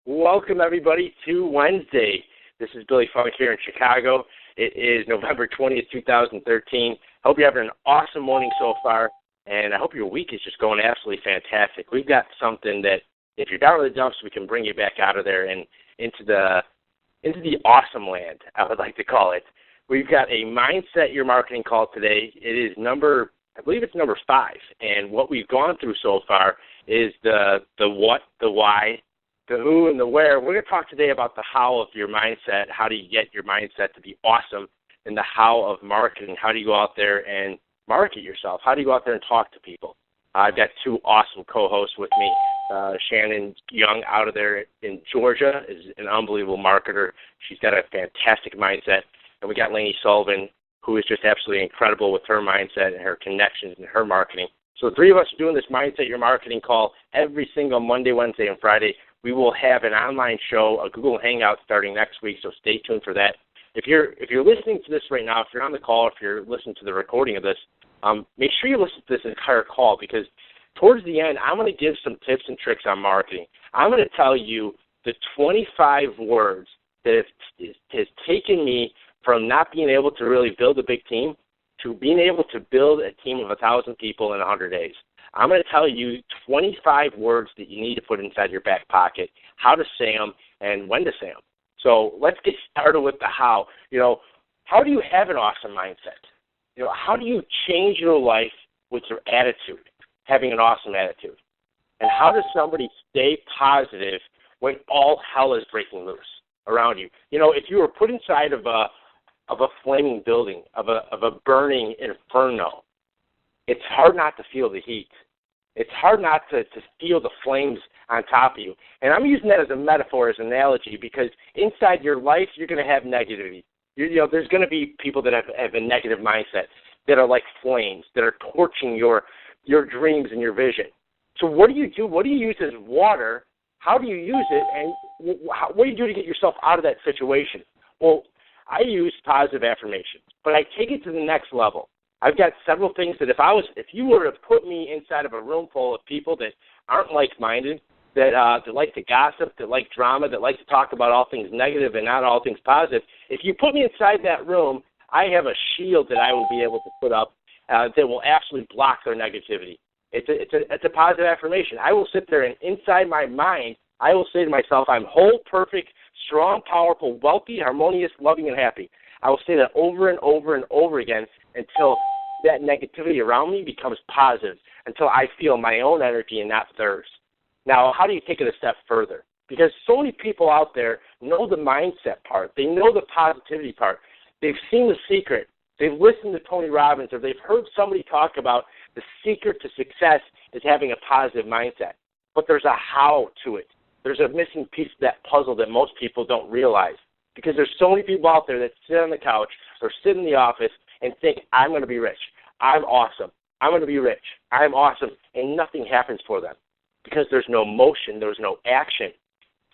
Welcome, everybody, to Wednesday. This is Billy Funk here in Chicago. It is November 20th, 2013. Hope you're having an awesome morning so far, and I hope your week is just going absolutely fantastic. We've got something that, if you're down in the dumps, we can bring you back out of there and into the awesome land, I would like to call it. We've got a Mindset Your Marketing call today. It is I believe it's number 5, and what we've gone through so far is the what, the why, the who, and the where. We're going to talk today about the how of your mindset. How do you get your mindset to be awesome? And the how of marketing. How do you go out there and market yourself? How do you go out there and talk to people? I've got 2 awesome co-hosts with me. Shannon Young out of there in Georgia is an unbelievable marketer. She's got a fantastic mindset. And we got Lany Sullivan, who is just absolutely incredible with her mindset and her connections and her marketing. So the 3 of us are doing this Mindset Your Marketing call every single Monday, Wednesday, and Friday. We will have an online show, a Google Hangout starting next week, so stay tuned for that. If you're listening to this right now, if you're on the call, if you're listening to the recording of this, make sure you listen to this entire call, because towards the end, I'm going to give some tips and tricks on marketing. I'm going to tell you the 25 words that has taken me from not being able to really build a big team to being able to build a team of 1,000 people in 100 days. I'm going to tell you 25 words that you need to put inside your back pocket, how to say them, and when to say them. So let's get started with the how. How do you have an awesome mindset? How do you change your life with your attitude, having an awesome attitude? And how does somebody stay positive when all hell is breaking loose around you? If you were put inside of a flaming building, of a burning inferno, it's hard not to feel the heat. It's hard not to feel the flames on top of you. And I'm using that as a metaphor, as an analogy, because inside your life, you're going to have negativity. There's going to be people that have a negative mindset, that are like flames, that are torching your dreams and your vision. So what do you do? What do you use as water? How do you use it? And what do you do to get yourself out of that situation? Well, I use positive affirmations, but I take it to the next level. I've got several things that if you were to put me inside of a room full of people that aren't like-minded, that like to gossip, that like drama, that like to talk about all things negative and not all things positive, if you put me inside that room, I have a shield that I will be able to put up that will absolutely block their negativity. It's a positive affirmation. I will sit there and inside my mind, I will say to myself, I'm whole, perfect, strong, powerful, wealthy, harmonious, loving, and happy. I will say that over and over and over again until that negativity around me becomes positive, until I feel my own energy and not theirs. Now, how do you take it a step further? Because so many people out there know the mindset part. They know the positivity part. They've seen The Secret. They've listened to Tony Robbins, or they've heard somebody talk about the secret to success is having a positive mindset. But there's a how to it. There's a missing piece of that puzzle that most people don't realize, because there's so many people out there that sit on the couch or sit in the office and think, I'm going to be rich. I'm awesome. I'm going to be rich. I'm awesome. And nothing happens for them because there's no motion. There's no action.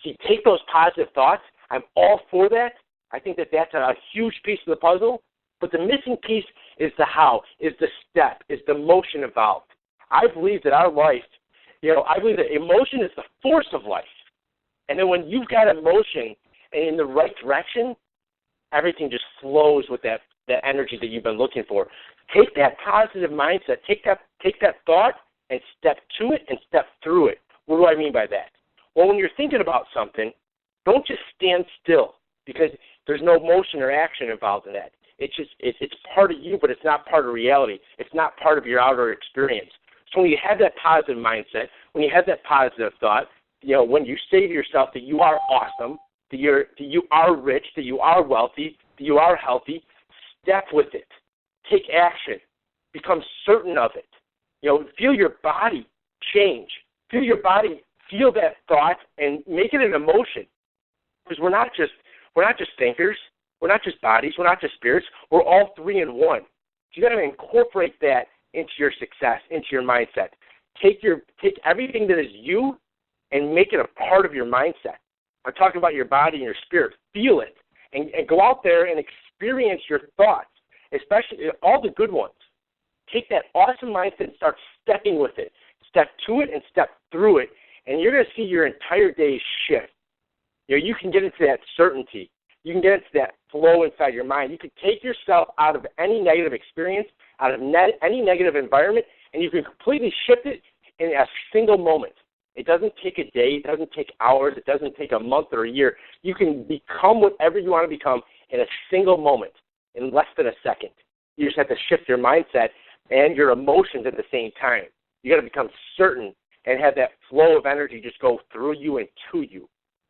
See, take those positive thoughts. I'm all for that. I think that that's a huge piece of the puzzle. But the missing piece is the how, is the step, is the motion involved. I believe that our life, I believe that emotion is the force of life. And then when you've got emotion and in the right direction, everything just flows with that energy that you've been looking for. Take that positive mindset, take that thought and step to it and step through it. What do I mean by that? Well, when you're thinking about something, don't just stand still, because there's no motion or action involved in that. It's part of you, but it's not part of reality. It's not part of your outer experience. So when you have that positive mindset, when you have that positive thought, when you say to yourself that you are awesome, that you are rich, that you are wealthy, that you are healthy, step with it. Take action. Become certain of it. Feel your body change. Feel your body, feel that thought, and make it an emotion. Because we're not just thinkers. We're not just bodies. We're not just spirits. We're all 3 in 1. So you got to incorporate that into your success, into your mindset. Take everything that is you and make it a part of your mindset. I'm talking about your body and your spirit. Feel it. And go out there and experience your thoughts, especially all the good ones. Take that awesome mindset and start stepping with it. Step to it and step through it, and you're going to see your entire day shift. You can get into that certainty. You can get into that flow inside your mind. You can take yourself out of any negative experience, out of any negative environment, and you can completely shift it in a single moment. It doesn't take a day. It doesn't take hours. It doesn't take a month or a year. You can become whatever you want to become in a single moment, in less than a second. You just have to shift your mindset and your emotions at the same time. You got to become certain and have that flow of energy just go through you and to you.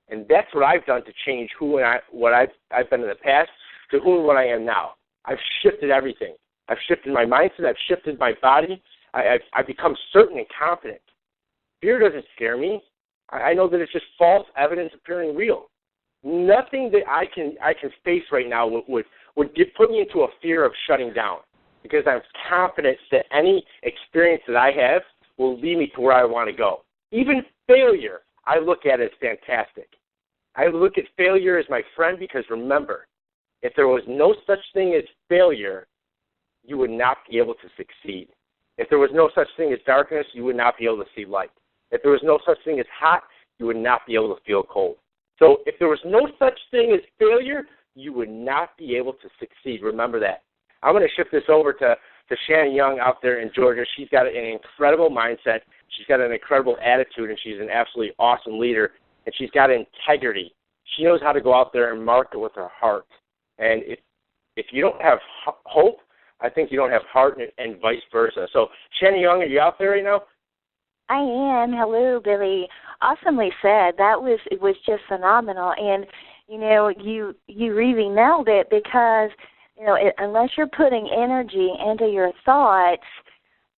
And that's what I've done to change what I've been in the past to who and what I am now. I've shifted everything. I've shifted my mindset. I've shifted my body. I've become certain and confident. Fear doesn't scare me. I know that it's just false evidence appearing real. Nothing that I can face right now would put me into a fear of shutting down, because I'm confident that any experience that I have will lead me to where I want to go. Even failure, I look at as fantastic. I look at failure as my friend, because remember, if there was no such thing as failure, you would not be able to succeed. If there was no such thing as darkness, you would not be able to see light. If there was no such thing as hot, you would not be able to feel cold. So if there was no such thing as failure, you would not be able to succeed. Remember that. I'm going to shift this over to Shannon Young out there in Georgia. She's got an incredible mindset. She's got an incredible attitude, and she's an absolutely awesome leader. And she's got integrity. She knows how to go out there and market with her heart. And if you don't have hope, I think you don't have heart, and vice versa. So, Shannon Young, are you out there right now? I am. Hello, Billy. Awesomely said. It was just phenomenal. And, you really nailed it, because, unless you're putting energy into your thoughts,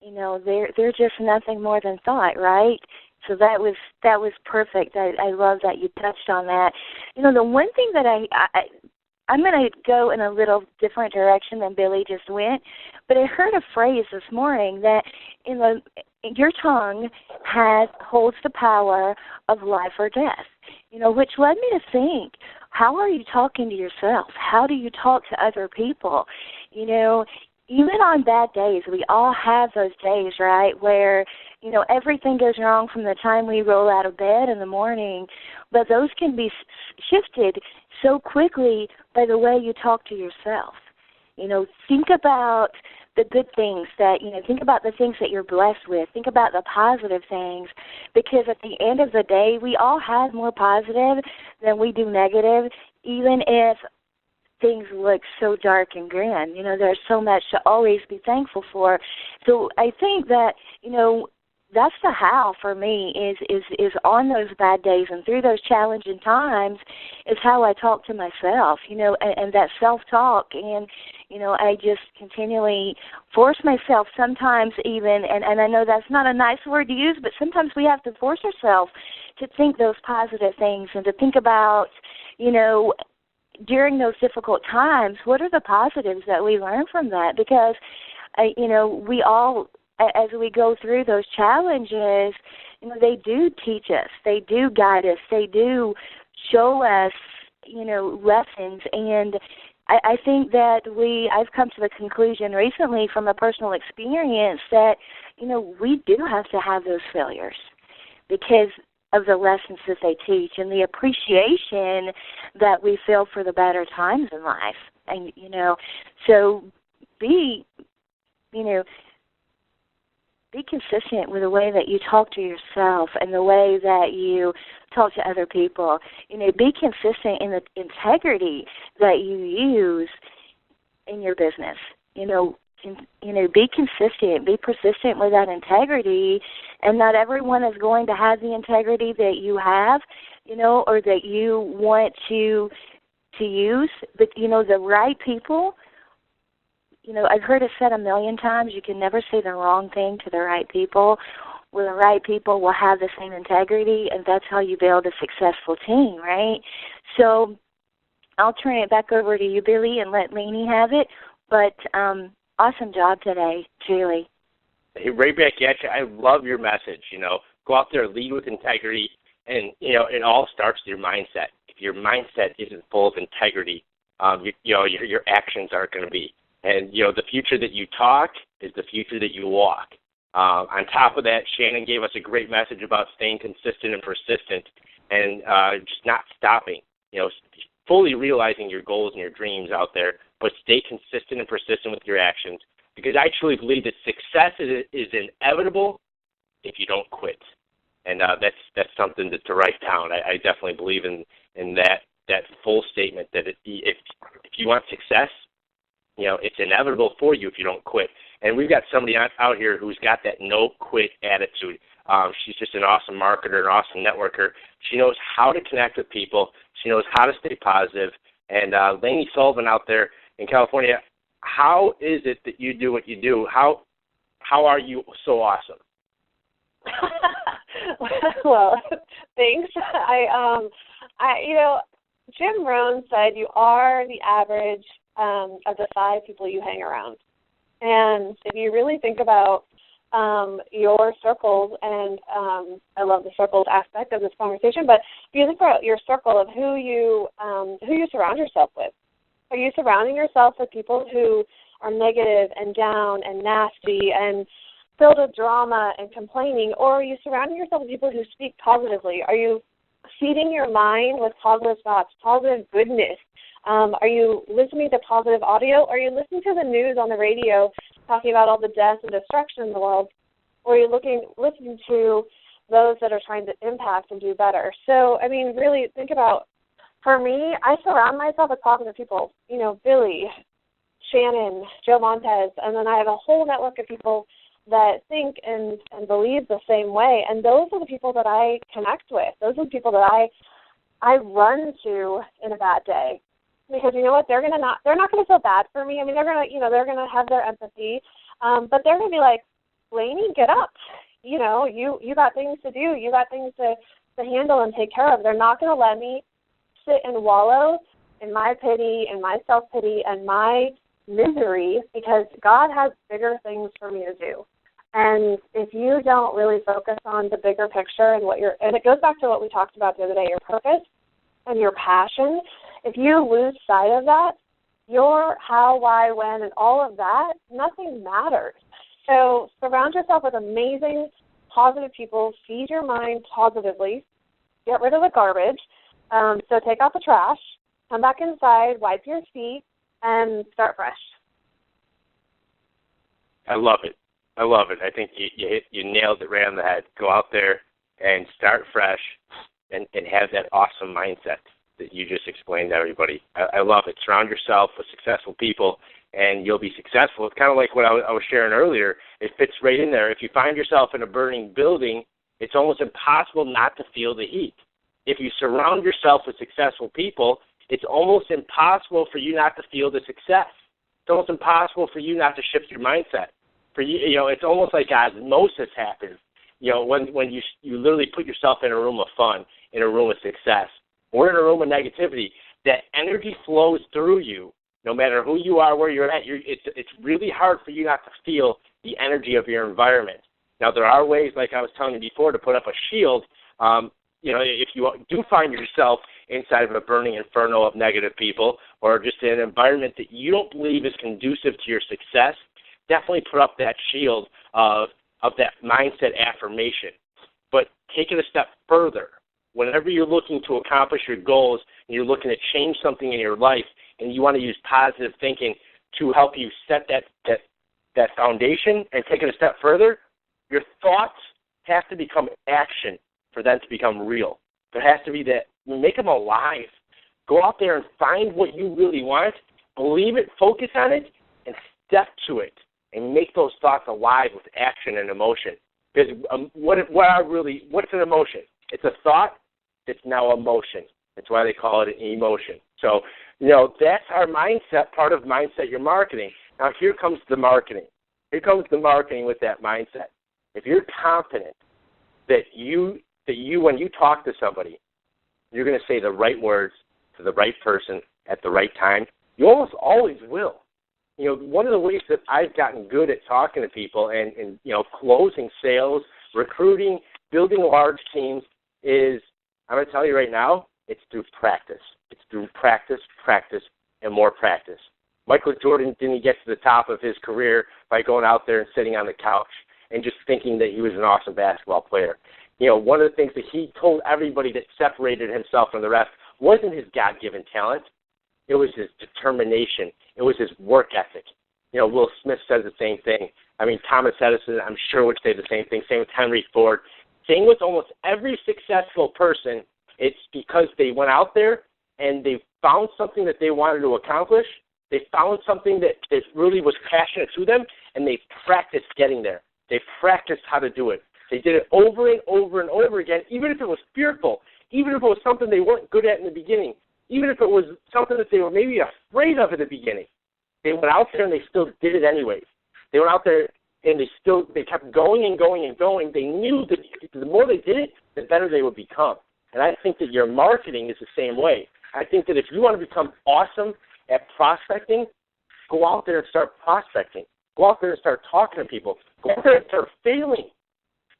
they're just nothing more than thought, right? So that was perfect. I love that you touched on that. The one thing that I'm going to go in a little different direction than Billy just went, but I heard a phrase this morning that your tongue holds the power of life or death, which led me to think, how are you talking to yourself? How do you talk to other people? Even on bad days, we all have those days, right, where, everything goes wrong from the time we roll out of bed in the morning, but those can be shifted so quickly by the way you talk to yourself. Think about the good things think about the things that you're blessed with. Think about the positive things, because at the end of the day, we all have more positive than we do negative, even if things look so dark and grim. There's so much to always be thankful for. So I think that, that's the how for me is on those bad days and through those challenging times is how I talk to myself, and that self-talk. And, I just continually force myself sometimes even, and I know that's not a nice word to use, but sometimes we have to force ourselves to think those positive things and to think about, during those difficult times, what are the positives that we learn from that? Because, we all, as we go through those challenges, they do teach us. They do guide us. They do show us, lessons. And I think that I've come to the conclusion recently from a personal experience that, we do have to have those failures because of the lessons that they teach and the appreciation that we feel for the better times in life. And, so be consistent with the way that you talk to yourself and the way that you talk to other people. Be consistent in the integrity that you use in your business. Be consistent, be persistent with that integrity, and not everyone is going to have the integrity that you have, or that you want to use. But, the right people, I've heard it said a million times, you can never say the wrong thing to the right people. Well, the right people will have the same integrity, and that's how you build a successful team, right? So I'll turn it back over to you, Billy, and let Lany have it. But awesome job today, truly. Hey, right back at you. I love your message. Go out there, lead with integrity, and it all starts with your mindset. If your mindset isn't full of integrity, your actions aren't going to be. And the future that you talk is the future that you walk. On top of that, Shannon gave us a great message about staying consistent and persistent. and just not stopping, fully realizing your goals and your dreams out there, but stay consistent and persistent with your actions, because I truly believe that success is inevitable if you don't quit. And that's something to write down. I definitely believe in that full statement, that if you want success, it's inevitable for you if you don't quit. And we've got somebody out here who's got that no-quit attitude. She's just an awesome marketer, an awesome networker. She knows how to connect with people. She knows how to stay positive. And Lany Sullivan out there in California, how is it that you do what you do? How are you so awesome? Well, thanks. Jim Rohn said you are the average of the 5 people you hang around. And if you really think about your circles, and I love the circles aspect of this conversation, but if you think about your circle of who you surround yourself with, are you surrounding yourself with people who are negative and down and nasty and filled with drama and complaining, or are you surrounding yourself with people who speak positively? Are you feeding your mind with positive thoughts, positive goodness? Are you listening to positive audio? Are you listening to the news on the radio talking about all the death and destruction in the world? Or are you listening to those that are trying to impact and do better? So, really think about, for me, I surround myself with positive people. Billy, Shannon, Joe Montez, and then I have a whole network of people that think and believe the same way. And those are the people that I connect with. Those are the people that I run to in a bad day. Because you know what, they're not gonna feel bad for me. They're gonna have their empathy, but they're gonna be like, Lany, get up. You got things to do. You got things to handle and take care of. They're not gonna let me sit and wallow in my pity and my self-pity and my misery, because God has bigger things for me to do. And if you don't really focus on the bigger picture and it goes back to what we talked about the other day, your purpose and your passion, if you lose sight of that, your how, why, when, and all of that, nothing matters. So surround yourself with amazing, positive people. Feed your mind positively. Get rid of the garbage. So take out the trash. Come back inside. Wipe your feet. And start fresh. I love it. I think you nailed it right on the head. Go out there and start fresh and have that awesome mindset that you just explained to everybody. I love it. Surround yourself with successful people, and you'll be successful. It's kind of like what I was sharing earlier. It fits right in there. If you find yourself in a burning building, it's almost impossible not to feel the heat. If you surround yourself with successful people, it's almost impossible for you not to feel the success. It's almost impossible for you not to shift your mindset. For you, it's almost like osmosis happens. When you literally put yourself in a room of fun, in a room of success, or in a room of negativity, that energy flows through you. No matter who you are, where you're at, it's really hard for you not to feel the energy of your environment. Now, there are ways, like I was telling you before, to put up a shield. If you do find yourself inside of a burning inferno of negative people, or just in an environment that you don't believe is conducive to your success, definitely put up that shield of that mindset affirmation. But take it a step further. Whenever you're looking to accomplish your goals and you're looking to change something in your life and you want to use positive thinking to help you set that foundation and take it a step further, your thoughts have to become action for them to become real. There has to be that. Make them alive. Go out there and find what you really want, believe it, focus on it, and step to it, and make those thoughts alive with action and emotion. Because what's an emotion? It's a thought that's now emotion. That's why they call it an emotion. So, that's our mindset, part of mindset your marketing. Now, here comes the marketing. Here comes the marketing with that mindset. If you're confident that you when you talk to somebody, you're going to say the right words to the right person at the right time, you almost always will. One of the ways that I've gotten good at talking to people and closing sales, recruiting, building large teams is, I'm going to tell you right now, it's through practice. It's through practice, and more practice. Michael Jordan didn't get to the top of his career by going out there and sitting on the couch and just thinking that he was an awesome basketball player. one of the things that he told everybody that separated himself from the rest wasn't his God-given talent. It was his determination. It was his work ethic. Will Smith says the same thing. I mean, Thomas Edison, I'm sure, would say the same thing. Same with Henry Ford. Same with almost every successful person. It's because they went out there and they found something that they wanted to accomplish. They found something that really was passionate to them, and they practiced getting there. They practiced how to do it. They did it over and over and over again, even if it was fearful, even if it was something they weren't good at in the beginning, even if it was something that they were maybe afraid of at the beginning. They went out there and they still did it anyways. They went out there and they kept going and going and going. They knew that the more they did it, the better they would become. And I think that your marketing is the same way. I think that if you want to become awesome at prospecting, go out there and start prospecting. Go out there and start talking to people. Go out there and start failing.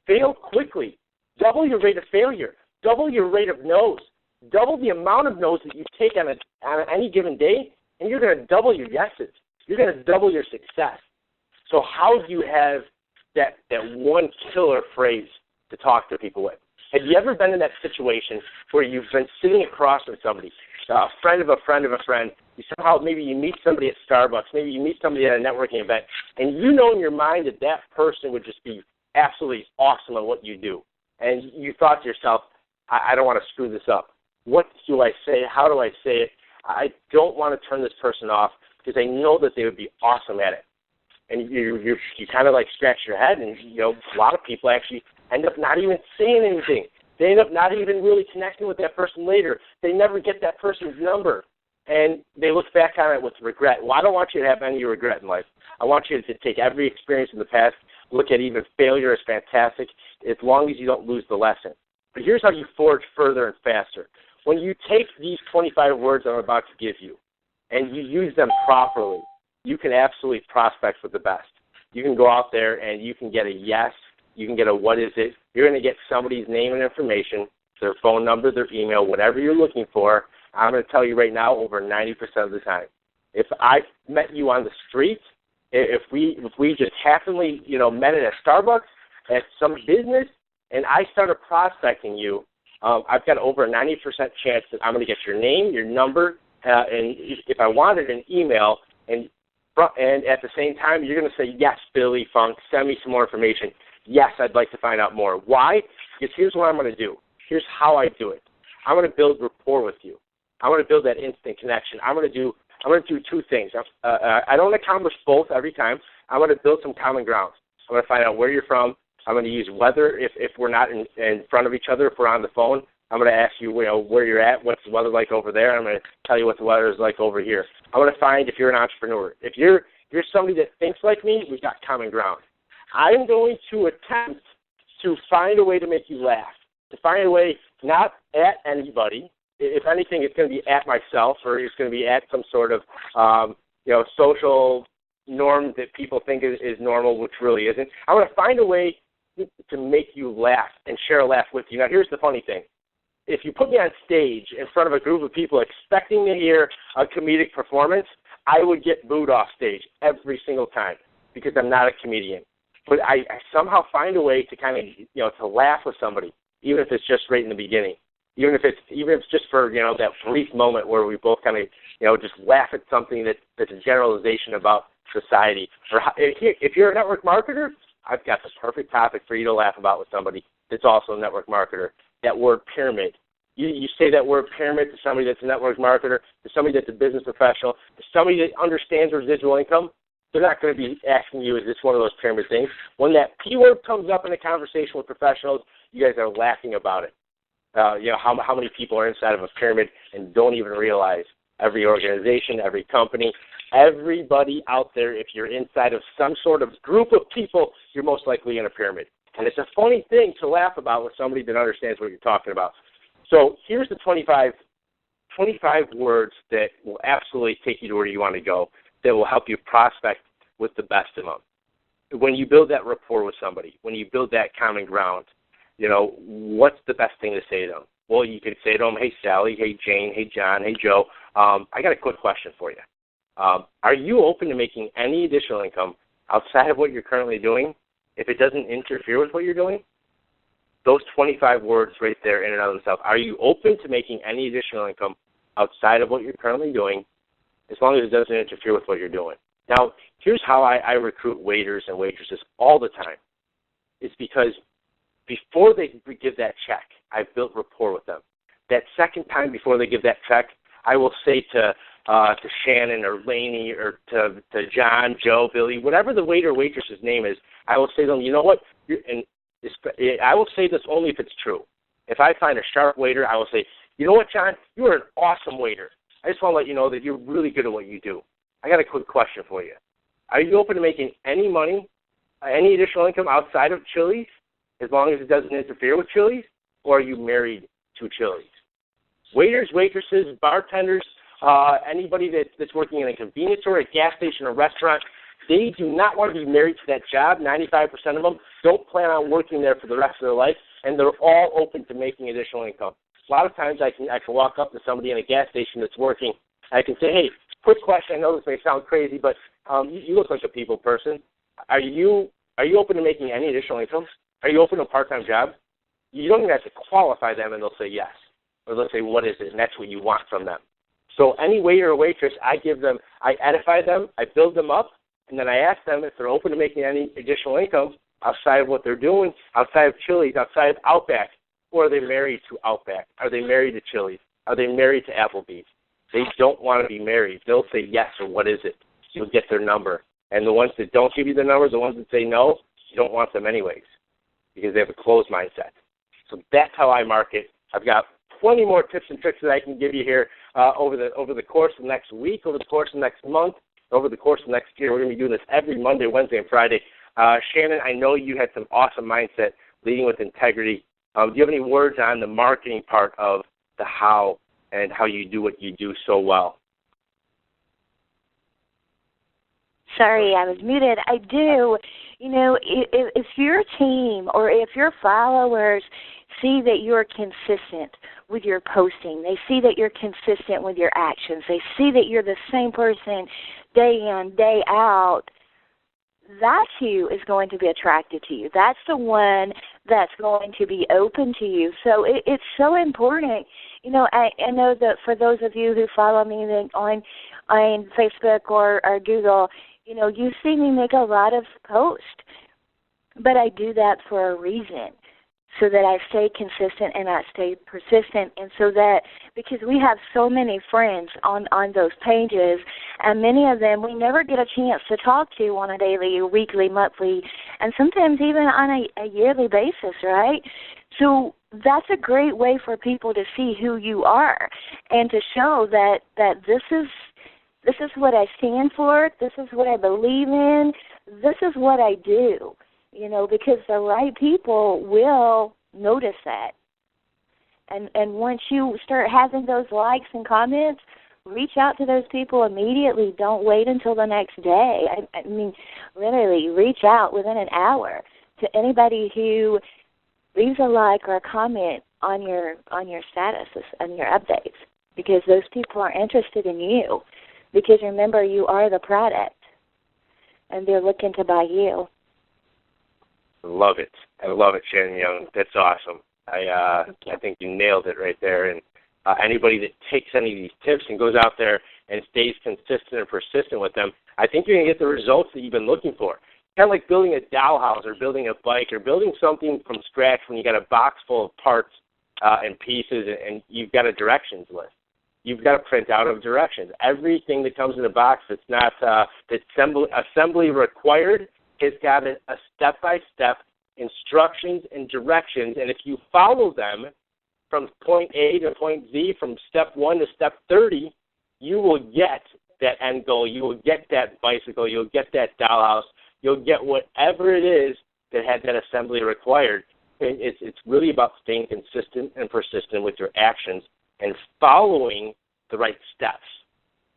Fail quickly. Double your rate of failure. Double your rate of no's. Double the amount of no's that you take on any given day, and you're going to double your yeses. You're going to double your success. So how do you have that one killer phrase to talk to people with? Have you ever been in that situation where you've been sitting across from somebody, a friend of a friend of a friend, maybe you meet somebody at Starbucks, maybe you meet somebody at a networking event, and you know in your mind that person would just be absolutely awesome at what you do. And you thought to yourself, I don't want to screw this up. What do I say? How do I say it? I don't want to turn this person off because I know that they would be awesome at it. And you kind of like scratch your head, and a lot of people actually end up not even saying anything. They end up not even really connecting with that person later. They never get that person's number, and they look back on it with regret. Well, I don't want you to have any regret in life. I want you to take every experience in the past, look at even failure as fantastic, as long as you don't lose the lesson. But here's how you forge further and faster. When you take these 25 words I'm about to give you, and you use them properly, you can absolutely prospect with the best. You can go out there and you can get a yes, you can get a what is it. You're going to get somebody's name and information, their phone number, their email, whatever you're looking for. I'm going to tell you right now, over 90% of the time. If I met you on the street, if we just happenly, met at a Starbucks, at some business, and I started prospecting you, I've got over a 90% chance that I'm going to get your name, your number, and if I wanted an email, and at the same time, you're going to say, yes, Billy Funk, send me some more information. Yes, I'd like to find out more. Why? Because here's what I'm going to do. Here's how I do it. I'm going to build rapport with you. I'm going to build that instant connection. I'm going to do two things. I don't accomplish both every time. I'm going to build some common ground. I'm going to find out where you're from. I'm going to use weather if we're not in front of each other, if we're on the phone. I'm going to ask you, where you're at, what's the weather like over there. I'm going to tell you what the weather is like over here. I'm going to find if you're an entrepreneur. If you're somebody that thinks like me, we've got common ground. I'm going to attempt to find a way to make you laugh, to find a way not at anybody. If anything, it's going to be at myself, or it's going to be at some sort of social norm that people think is normal, which really isn't. I'm going to find a way to make you laugh and share a laugh with you. Now, here's the funny thing. If you put me on stage in front of a group of people expecting to hear a comedic performance, I would get booed off stage every single time because I'm not a comedian. But I somehow find a way to kind of, to laugh with somebody, even if it's just right in the beginning. Even if it's just for, that brief moment where we both kind of, just laugh at something that's a generalization about society. Or if you're a network marketer, I've got the perfect topic for you to laugh about with somebody that's also a network marketer. That word pyramid. You say that word pyramid to somebody that's a network marketer, to somebody that's a business professional, to somebody that understands residual income, they're not going to be asking you, is this one of those pyramid things? When that P word comes up in a conversation with professionals, you guys are laughing about it. How many people are inside of a pyramid and don't even realize? Every organization, every company, everybody out there, if you're inside of some sort of group of people, you're most likely in a pyramid. And it's a funny thing to laugh about with somebody that understands what you're talking about. So here's the 25 words that will absolutely take you to where you want to go, that will help you prospect with the best of them. When you build that rapport with somebody, when you build that common ground, what's the best thing to say to them? Well, you could say to them, hey, Sally, hey, Jane, hey, John, hey, Joe, I got a quick question for you. Are you open to making any additional income outside of what you're currently doing if it doesn't interfere with what you're doing? those 25 words right there in and of themselves. Are you open to making any additional income outside of what you're currently doing, as long as it doesn't interfere with what you're doing? Now, here's how I recruit waiters and waitresses all the time. It's because before they give that check, I've built rapport with them. That second time before they give that check, I will say to Shannon or Lany or to John, Joe, Billy, whatever the waiter or waitress's name is, I will say to them, you know what? I will say this only if it's true. If I find a sharp waiter, I will say, you know what, John? You are an awesome waiter. I just want to let you know that you're really good at what you do. I got a quick question for you. Are you open to making any money, any additional income outside of Chili's, as long as it doesn't interfere with Chili's, or are you married to Chili's? Waiters, waitresses, bartenders, anybody that's working in a convenience store, a gas station, a restaurant, they do not want to be married to that job. 95% of them don't plan on working there for the rest of their life, and they're all open to making additional income. A lot of times I can walk up to somebody in a gas station that's working, and I can say, hey, quick question. I know this may sound crazy, but you look like a people person. Are you open to making any additional income? Are you open to a part-time job? You don't even have to qualify them, and they'll say yes. Or they'll say, what is it? And that's what you want from them. So any waiter or waitress, I edify them, I build them up, and then I ask them if they're open to making any additional income outside of what they're doing, outside of Chili's, outside of Outback, or are they married to Outback? Are they married to Chili's? Are they married to Applebee's? They don't want to be married. They'll say yes, or what is it? You'll get their number. And the ones that don't give you their number, the ones that say no, you don't want them anyways because they have a closed mindset. So that's how I market. I've got plenty more tips and tricks that I can give you here over the course of next week, over the course of next month, over the course of next year. We're going to be doing this every Monday, Wednesday, and Friday. Shannon, I know you had some awesome mindset, leading with integrity. Do you have any words on the marketing part of the how and how you do what you do so well? Sorry, I was muted. I do. You know, if your team or if your followers see that you're consistent with your posting, they see that you're consistent with your actions, they see that you're the same person day in, day out, that's who is going to be attracted to you. That's the one that's going to be open to you. So it's so important. You know, I know that for those of you who follow me on Facebook or Google, you know, you see me make a lot of posts, but I do that for a reason, so that I stay consistent and I stay persistent, and so that, because we have so many friends on those pages, and many of them we never get a chance to talk to on a daily, weekly, monthly, and sometimes even on a yearly basis, right? So that's a great way for people to see who you are and to show that this is what I stand for, this is what I believe in, this is what I do, you know, because the right people will notice that. And once you start having those likes and comments, reach out to those people immediately. Don't wait until the next day. I mean, literally, reach out within an hour to anybody who leaves a like or a comment on your statuses and your updates, because those people are interested in you. Because remember, you are the product, and they're looking to buy you. I love it, Shannon Young. That's awesome. I think you nailed it right there. And anybody that takes any of these tips and goes out there and stays consistent and persistent with them, I think you're going to get the results that you've been looking for. Kind of like building a dollhouse or building a bike or building something from scratch when you got a box full of parts and pieces and you've got a directions list. You've got a printout of directions. Everything that comes in a box that's not that's assembly required has got a step-by-step instructions and directions, and if you follow them from point A to point Z, from step 1 to step 30, you will get that end goal. You will get that bicycle. You'll get that dollhouse. You'll get whatever it is that had that assembly required. And it's really about staying consistent and persistent with your actions and following the right steps.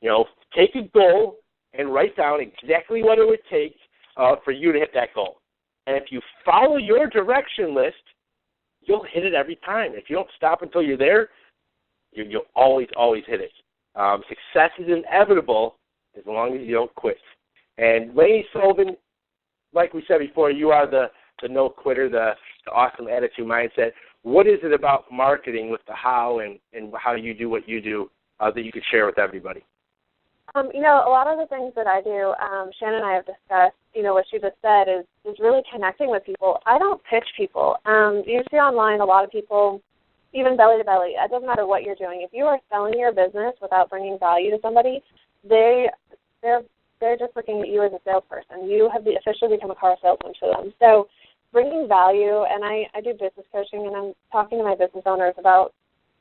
You know, take a goal and write down exactly what it would take for you to hit that goal. And if you follow your direction list, you'll hit it every time. If you don't stop until you're there, you'll always hit it. Success is inevitable as long as you don't quit. And Lany Sullivan, like we said before, you are the no quitter, the the awesome attitude mindset. What is it about marketing with the how and how you do what you do that you could share with everybody? A lot of the things that I do, Shannon and I have discussed, what she just said is really connecting with people. I don't pitch people. You see online a lot of people, even belly to belly, it doesn't matter what you're doing. If you are selling your business without bringing value to somebody, they're just looking at you as a salesperson. You have officially become a car salesman to them. So bringing value, and I do business coaching, and I'm talking to my business owners about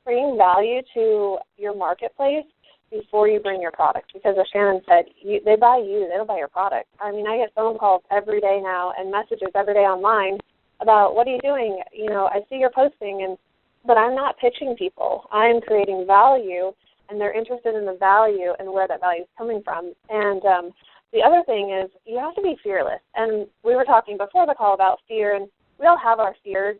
bringing value to your marketplace before you bring your product. Because as Shannon said, they buy you, they don't buy your product. I mean, I get phone calls every day now and messages every day online about, what are you doing? I see you're posting, but I'm not pitching people. I'm creating value, and they're interested in the value and where that value is coming from. And the other thing is you have to be fearless. And we were talking before the call about fear, and we all have our fears.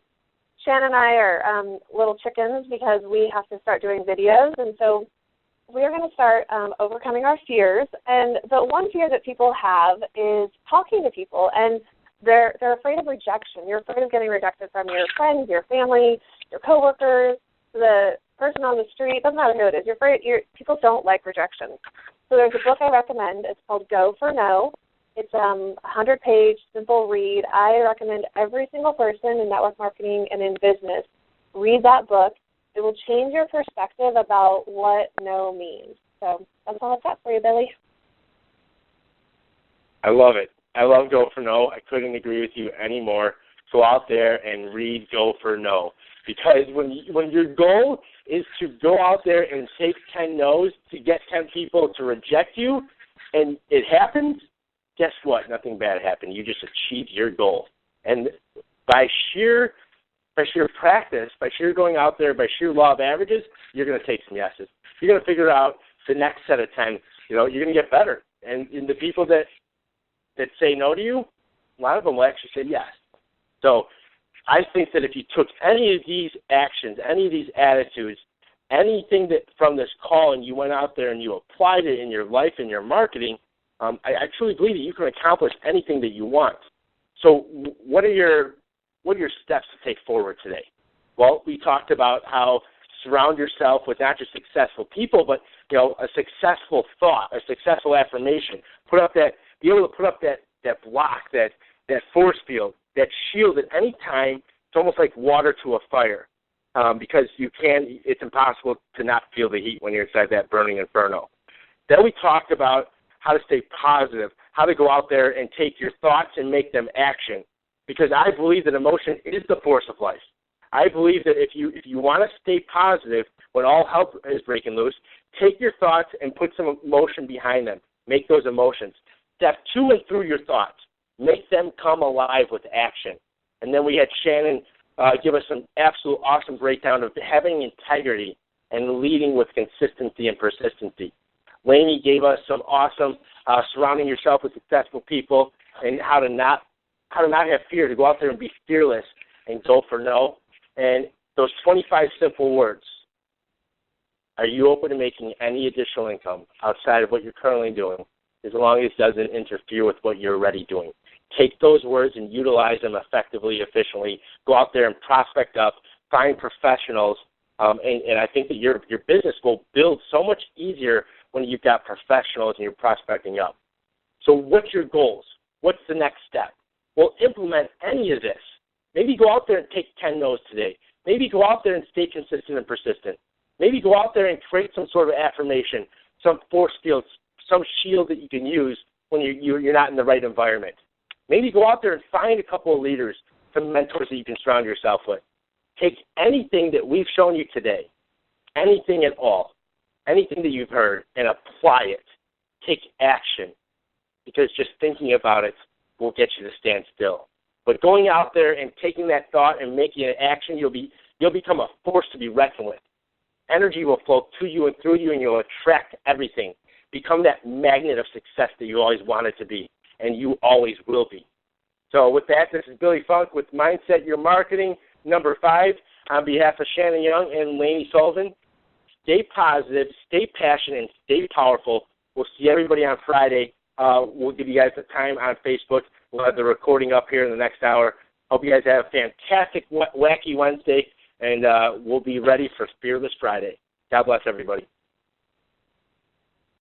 Shannon and I are little chickens because we have to start doing videos, and so we're going to start overcoming our fears. And the one fear that people have is talking to people, and they're afraid of rejection. You're afraid of getting rejected from your friends, your family, your coworkers, the person on the street. Doesn't matter who it is. You're afraid. People don't like rejection. So there's a book I recommend. It's called Go for No. It's a 100-page, simple read. I recommend every single person in network marketing and in business read that book. It will change your perspective about what no means. So that's all I've got for you, Billy. I love it. I love Go for No. I couldn't agree with you anymore. Go out there and read Go for No. Because when your goal is to go out there and take 10 no's to get 10 people to reject you, and it happens, guess what? Nothing bad happened. You just achieved your goal. And by sheer practice, by sheer going out there, by sheer law of averages, you're going to take some yeses. You're going to figure out the next set of 10. You're going to get better. And the people that say no to you, a lot of them will actually say yes. So I think that if you took any of these actions, any of these attitudes, anything that from this call, and you went out there and you applied it in your life and your marketing, I truly believe that you can accomplish anything that you want. So what are your steps to take forward today? Well, we talked about how surround yourself with not just successful people, but a successful thought, a successful affirmation. Be able to put up that block, that force field, that shield at any time. It's almost like water to a fire, because it's impossible to not feel the heat when you're inside that burning inferno. Then we talked about how to stay positive, how to go out there and take your thoughts and make them action. Because I believe that emotion is the force of life. I believe that if you want to stay positive when all hell is breaking loose, take your thoughts and put some emotion behind them. Make those emotions. Step to and through your thoughts. Make them come alive with action. And then we had Shannon give us some absolute awesome breakdown of having integrity and leading with consistency and persistency. Lany gave us some awesome surrounding yourself with successful people and how to not have fear, to go out there and be fearless and go for no. And those 25 simple words. Are you open to making any additional income outside of what you're currently doing, as long as it doesn't interfere with what you're already doing? Take those words and utilize them effectively, efficiently. Go out there and prospect up, find professionals, and I think that your business will build so much easier when you've got professionals and you're prospecting up. So what's your goals? What's the next step? Well, implement any of this. Maybe go out there and take 10 no's today. Maybe go out there and stay consistent and persistent. Maybe go out there and create some sort of affirmation, some force field, some shield that you can use when you're not in the right environment. Maybe go out there and find a couple of leaders, some mentors that you can surround yourself with. Take anything that we've shown you today, anything at all, anything that you've heard, and apply it. Take action, because just thinking about it will get you to stand still. But going out there and taking that thought and making it action, you'll become a force to be reckoned with. Energy will flow to you and through you, and you'll attract everything. Become that magnet of success that you always wanted to be, and you always will be. So with that, this is Billy Funk with Mindset Your Marketing, number 5. On behalf of Shannon Young and Lany Sullivan, stay positive, stay passionate, and stay powerful. We'll see everybody on Friday. We'll give you guys the time on Facebook. We'll have the recording up here in the next hour. Hope you guys have a fantastic, wacky Wednesday, and we'll be ready for Fearless Friday. God bless everybody.